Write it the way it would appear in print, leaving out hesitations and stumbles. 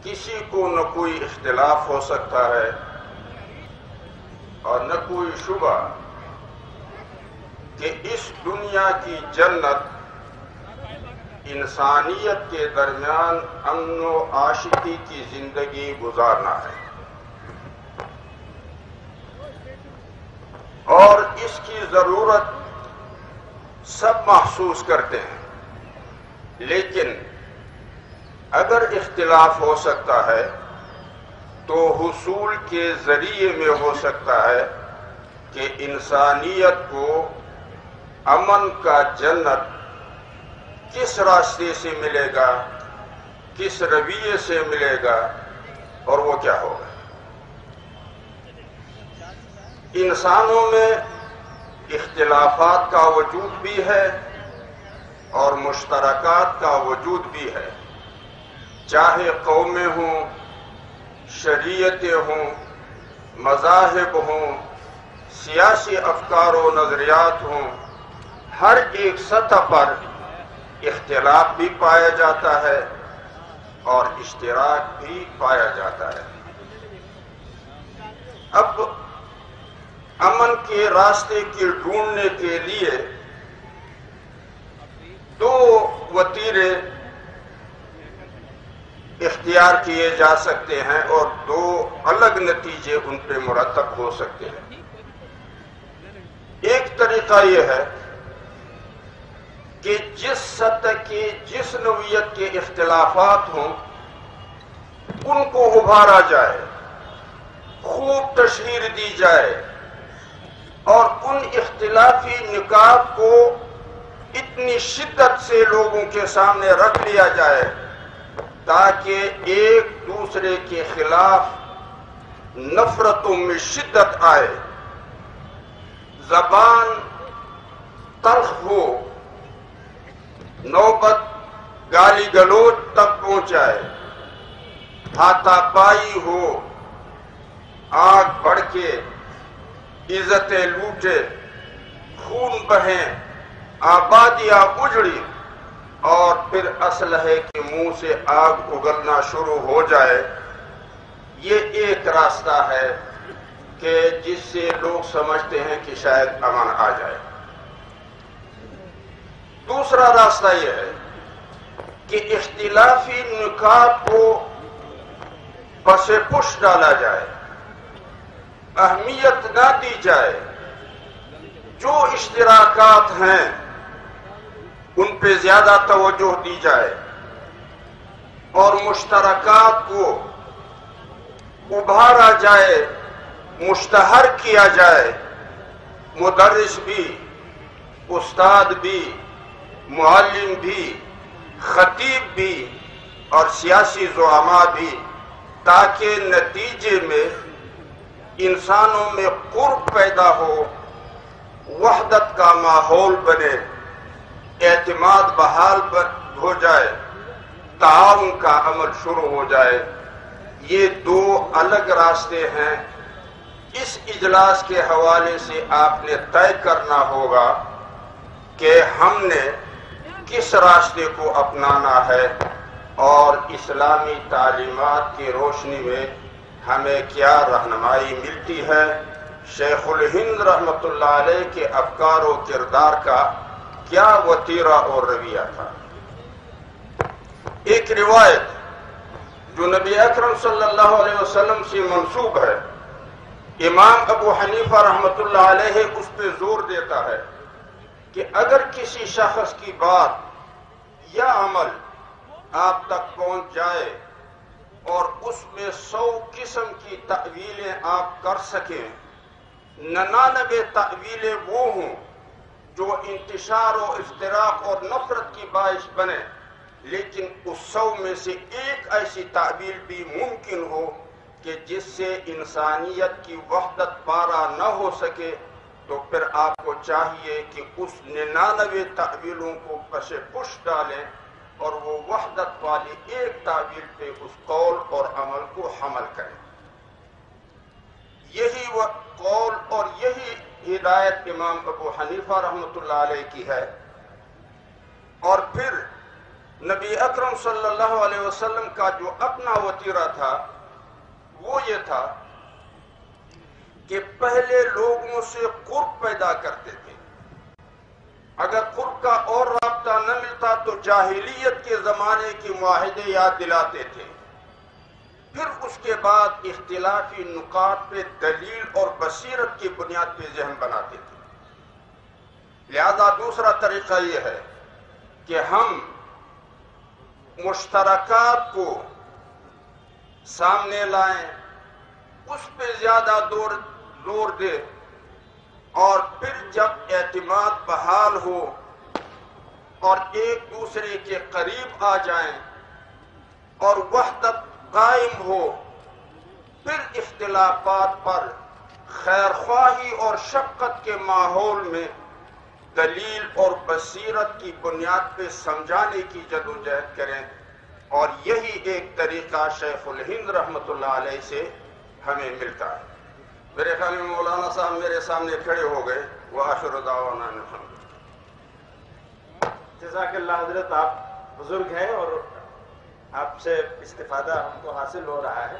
کسی کو نہ کوئی اختلاف ہو سکتا ہے اور نہ کوئی شبہ کہ اس دنیا کی جنت انسانیت کے درمیان امن و عاشقی کی زندگی گزارنا ہے، اور اس کی ضرورت سب محسوس کرتے ہیں، لیکن اگر اختلاف ہو سکتا ہے تو حصول کے ذریعے میں ہو سکتا ہے کہ انسانیت کو امن کا جنت کس راستے سے ملے گا، کس رویے سے ملے گا، اور وہ کیا ہوگا۔ انسانوں میں اختلافات کا وجود بھی ہے اور مشترکات کا وجود بھی ہے، چاہے قومیں ہوں، شریعتیں ہوں، مذاہب ہوں، سیاسی افکار و نظریات ہوں، ہر ایک سطح پر اختلاف بھی پایا جاتا ہے اور اشتراک بھی پایا جاتا ہے۔ اب امن کے راستے کے ڈھونڈنے کے لیے دو وتیرے اختیار کیے جا سکتے ہیں اور دو الگ نتیجے ان پہ مرتب ہو سکتے ہیں۔ ایک طریقہ یہ ہے کہ جس سطح کے، جس نوعیت کے اختلافات ہوں ان کو ابھارا جائے، خوب تشہیر دی جائے اور ان اختلافی نکات کو اتنی شدت سے لوگوں کے سامنے رکھ لیا جائے تاکہ ایک دوسرے کے خلاف نفرتوں میں شدت آئے، زبان تلخ ہو، نوبت گالی گلوچ تک پہنچائے، ہاتھا پائی ہو، آگ بھڑکے، عزتیں لوٹے، خون بہیں، آبادیاں اجڑی اور پھر اسلحے کے منہ سے آگ اگلنا شروع ہو جائے، یہ ایک راستہ ہے کہ جس سے لوگ سمجھتے ہیں کہ شاید امن آ جائے۔ دوسرا راستہ یہ ہے کہ اختلافی نکات کو پس پش ڈالا جائے، اہمیت نہ دی جائے، جو اشتراکات ہیں ان پہ زیادہ توجہ دی جائے اور مشترکات کو ابھارا جائے، مشتہر کیا جائے۔ مدرس بھی، استاد بھی، معلم بھی، خطیب بھی اور سیاسی زعماء بھی، تاکہ نتیجے میں انسانوں میں قرب پیدا ہو، وحدت کا ماحول بنے، اعتماد بحال ہو جائے، تعاون کا عمل شروع ہو جائے۔ یہ دو الگ راستے ہیں۔ اس اجلاس کے حوالے سے آپ نے طے کرنا ہوگا کہ ہم نے کس راستے کو اپنانا ہے اور اسلامی تعلیمات کی روشنی میں ہمیں کیا رہنمائی ملتی ہے۔ شیخ الہند رحمۃ اللہ علیہ کے افکار و کردار کا کیا وتیرہ اور رویہ تھا۔ ایک روایت جو نبی اکرم صلی اللہ علیہ وسلم سے منسوب ہے، امام ابو حنیفہ رحمۃ اللہ علیہ اس پہ زور دیتا ہے کہ اگر کسی شخص کی بات یا عمل آپ تک پہنچ جائے اور اس میں 100 قسم کی تأویلیں آپ کر سکیں، 99 تأویلیں وہ ہوں جو انتشار و افتراق اور نفرت کی باعث بنے، لیکن اس 100 میں سے ایک ایسی تعبیر بھی ممکن ہو کہ جس سے انسانیت کی وحدت پارا نہ ہو سکے، تو پھر آپ کو چاہیے کہ اس 99 تعبیروں کو پس پش ڈالیں اور وہ وحدت والی ایک تعبیر پہ اس قول اور عمل کو حمل کریں۔ یہی وہ قول اور یہی ہدایت امام ابو حنیفہ رحمۃ اللہ علیہ کی ہے۔ اور پھر نبی اکرم صلی اللہ علیہ وسلم کا جو اپنا وتیرہ تھا وہ یہ تھا کہ پہلے لوگوں سے قرب پیدا کرتے تھے. اگر قرب کا اور رابطہ نہ ملتا تو جاہلیت کے زمانے کے معاہدے یاد دلاتے تھے. پھر اس کے بعد اختلافی نکات پہ دلیل اور بصیرت کی بنیاد پہ ذہن بناتے تھے. لہذا دوسرا طریقہ یہ ہے کہ ہم مشترکات کو سامنے لائیں، اس پہ زیادہ زور دیں، اور پھر جب اعتماد بحال ہو اور ایک دوسرے کے قریب آ جائیں اور وحدت قائم ہو، پھر اختلافات پر خیر خواہی اور شفقت کے ماحول میں دلیل اور بصیرت کی بنیاد پہ سمجھانے کی جدوجہد کریں. اور یہی ایک طریقہ شیخ الہند رحمۃ اللہ علیہ سے ہمیں ملتا ہے. میرے خیال میں مولانا صاحب میرے سامنے کھڑے ہو گئے. وآخر دعوانا الحمد. جزاک اللہ حضرت، آپ بزرگ ہیں اور آپ سے استفادہ ہم کو حاصل ہو رہا ہے.